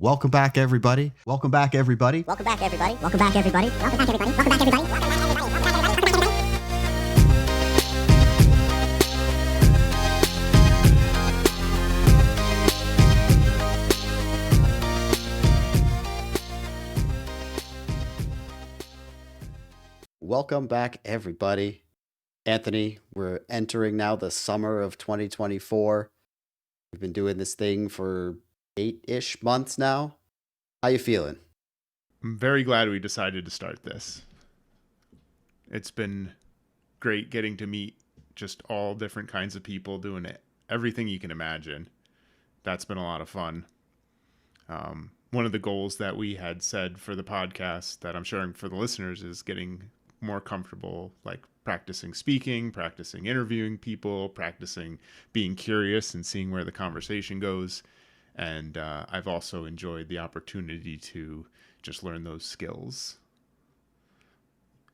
Welcome back, everybody. Welcome back, everybody. Welcome back, everybody. Welcome back, everybody. Welcome back, everybody. Welcome back, everybody. Welcome back, Welcome back, everybody. Anthony, we're entering now the summer of 2024. We've been doing this thing for 8-ish months now. How you feeling? I'm very glad we decided to start this. It's been great getting to meet just all different kinds of people doing it, everything you can imagine. That's been a lot of fun. One of the goals that we had said for the podcast that I'm sharing for the listeners is getting more comfortable, like practicing speaking, practicing interviewing people, practicing being curious and seeing where the conversation goes. And I've also enjoyed the opportunity to just learn those skills.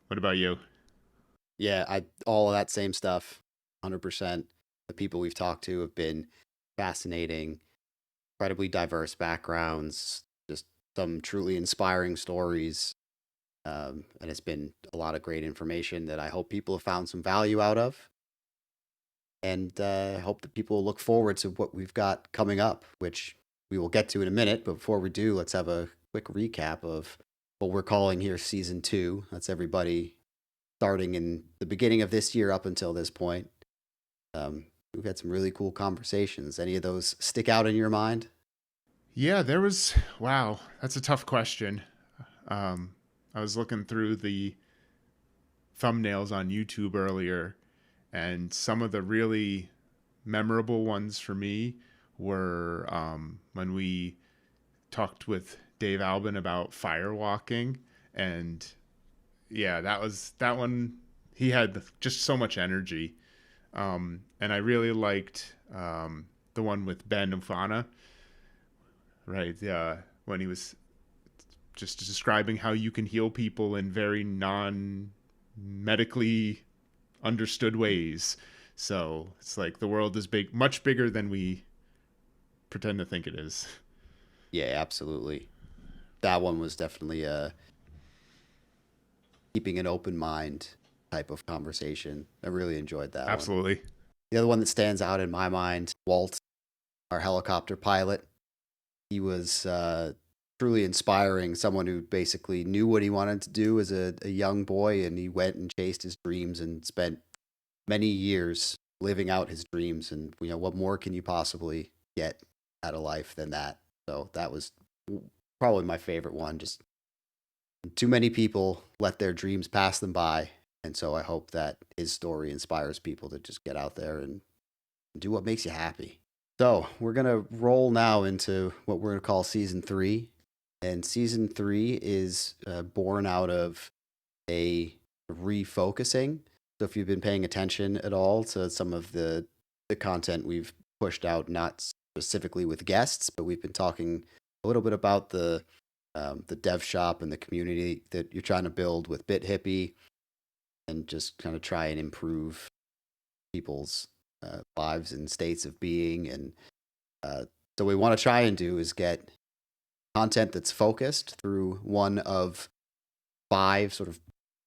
What about you? Yeah, all of that same stuff, 100%. The people we've talked to have been fascinating, incredibly diverse backgrounds, just some truly inspiring stories. And it's been a lot of great information that I hope people have found some value out of. And I hope that people look forward to what we've got coming up, which we will get to in a minute. But before we do, let's have a quick recap of what we're calling here Season 2. That's everybody starting in the beginning of this year up until this point. We've had some really cool conversations. Any of those stick out in your mind? Yeah, wow, that's a tough question. I was looking through the thumbnails on YouTube earlier, and some of the really memorable ones for me were when we talked with Dave Albin about firewalking. And yeah, that one. He had just so much energy. And I really liked the one with Ben Ufana, right? When he was just describing how you can heal people in very non-medically understood ways. So it's like the world is big, much bigger than we pretend to think it is. Yeah, absolutely. That one was definitely keeping an open mind type of conversation. I really enjoyed that Absolutely. one. The other one that stands out in my mind, Walt, our helicopter pilot. He was truly inspiring, someone who basically knew what he wanted to do as a young boy, and he went and chased his dreams and spent many years living out his dreams. And what more can you possibly get out of life than that? So that was probably my favorite one. Just too many people let their dreams pass them by, and so I hope that his story inspires people to just get out there and do what makes you happy. So we're going to roll now into what we're going to call Season 3. And Season 3 is born out of a refocusing. So if you've been paying attention at all to some of the content we've pushed out, not specifically with guests, but we've been talking a little bit about the dev shop and the community that you're trying to build with BitHippie, and just kind of try and improve people's lives and states of being. And so what we want to try and do is get content that's focused through one of 5 sort of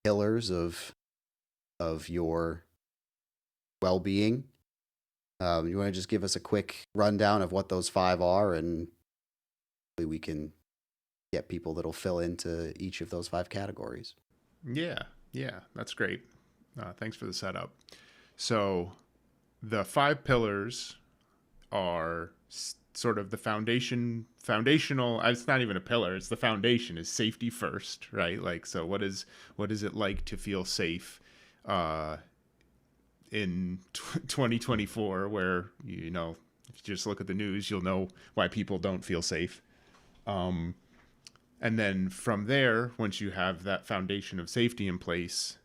pillars of your well-being. You want to just give us a quick rundown of what those 5 are, and we can get people that'll fill into each of those 5 categories. Yeah, that's great. Thanks for the setup. So the 5 pillars are sort of the foundational. It's not even a pillar. It's the foundation is safety first, right? Like, so what is it like to feel safe in 2024, where, if you just look at the news, you'll know why people don't feel safe. And then from there, once you have that foundation of safety in place,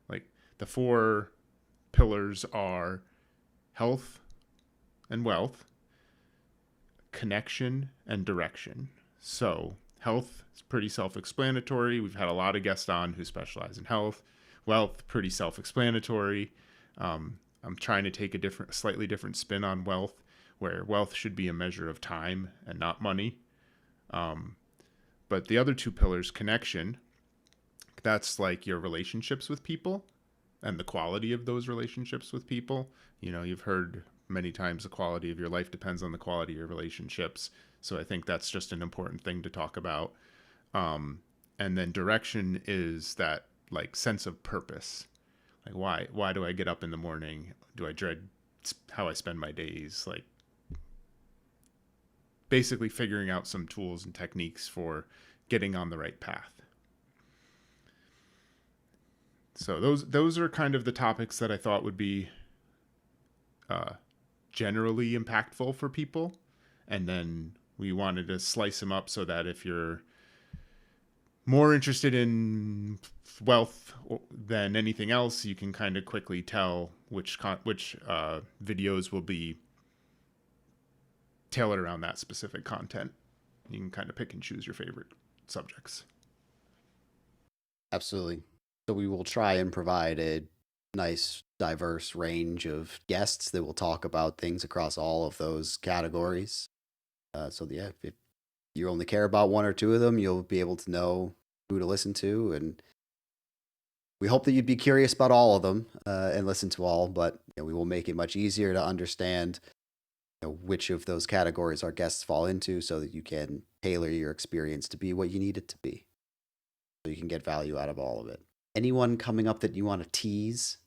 like the 4 pillars are health and wealth, connection, and direction. So health is pretty self-explanatory. We've had a lot of guests on who specialize in health. Wealth, pretty self-explanatory. I'm trying to take a slightly different spin on wealth, where wealth should be a measure of time and not money. But the other two pillars, connection, that's like your relationships with people and the quality of those relationships with people. You've heard many times the quality of your life depends on the quality of your relationships. So I think that's just an important thing to talk about. And then direction is that like sense of purpose. Like why do I get up in the morning? Do I dread how I spend my days? Like basically figuring out some tools and techniques for getting on the right path. So those are kind of the topics that I thought would be generally impactful for people. And then we wanted to slice them up so that if you're more interested in wealth than anything else, you can kind of quickly tell which videos will be tailored around that specific content. You can kind of pick and choose your favorite subjects. Absolutely. So we will try and provide a nice, diverse range of guests that will talk about things across all of those categories. If you only care about one or two of them, you'll be able to know who to listen to. And we hope that you'd be curious about all of them and listen to all, but we will make it much easier to understand which of those categories our guests fall into so that you can tailor your experience to be what you need it to be. So you can get value out of all of it. Anyone coming up that you want to tease?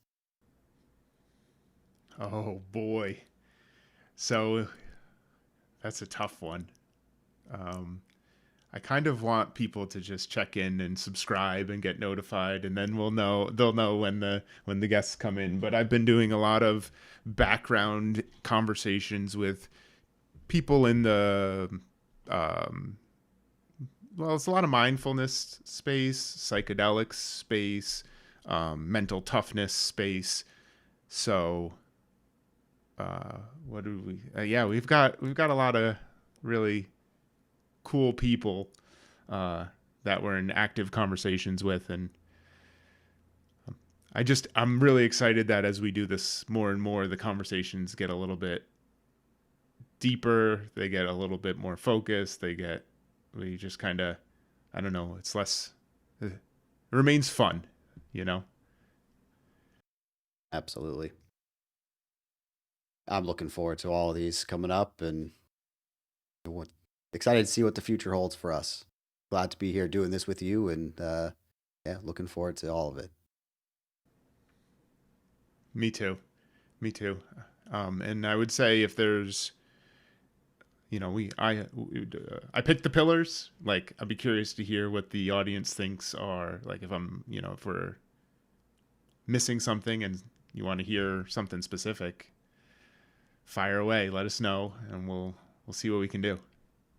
Oh boy. So that's a tough one. I kind of want people to just check in and subscribe and get notified, and then they'll know when the guests come in. But I've been doing a lot of background conversations with people in the it's a lot of mindfulness space, psychedelics space, mental toughness space. So what do we we've got a lot of really cool people that we're in active conversations with, and I'm really excited that as we do this more and more, the conversations get a little bit deeper, they get a little bit more focused, we just kind of, I don't know, it's less, it remains fun, Absolutely. I'm looking forward to all of these coming up, and excited to see what the future holds for us. Glad to be here doing this with you, and looking forward to all of it. Me too. And I would say if there's, I picked the pillars. Like, I'd be curious to hear what the audience thinks are, like, if we're missing something and you want to hear something specific, fire away, let us know, and we'll see what we can do.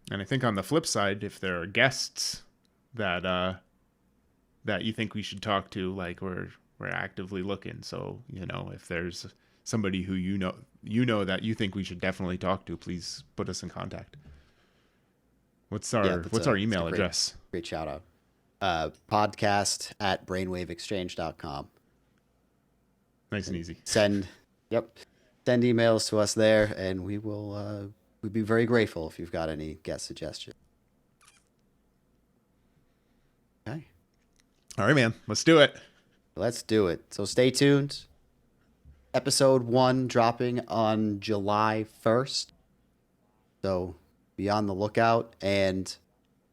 And I think on the flip side, if there are guests that you think we should talk to, like, we're actively looking. So, if there's somebody who you know that you think we should definitely talk to, please put us in contact. What's our email address? Great shout out. Podcast@brainwaveexchange.com. Nice and easy. Send emails to us there, and we will we'd be very grateful if you've got any guest suggestions. Okay. All right, man. Let's do it. Let's do it. So stay tuned. Episode 1 dropping on July 1st. So be on the lookout and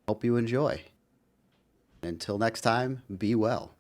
hope you enjoy. Until next time, be well.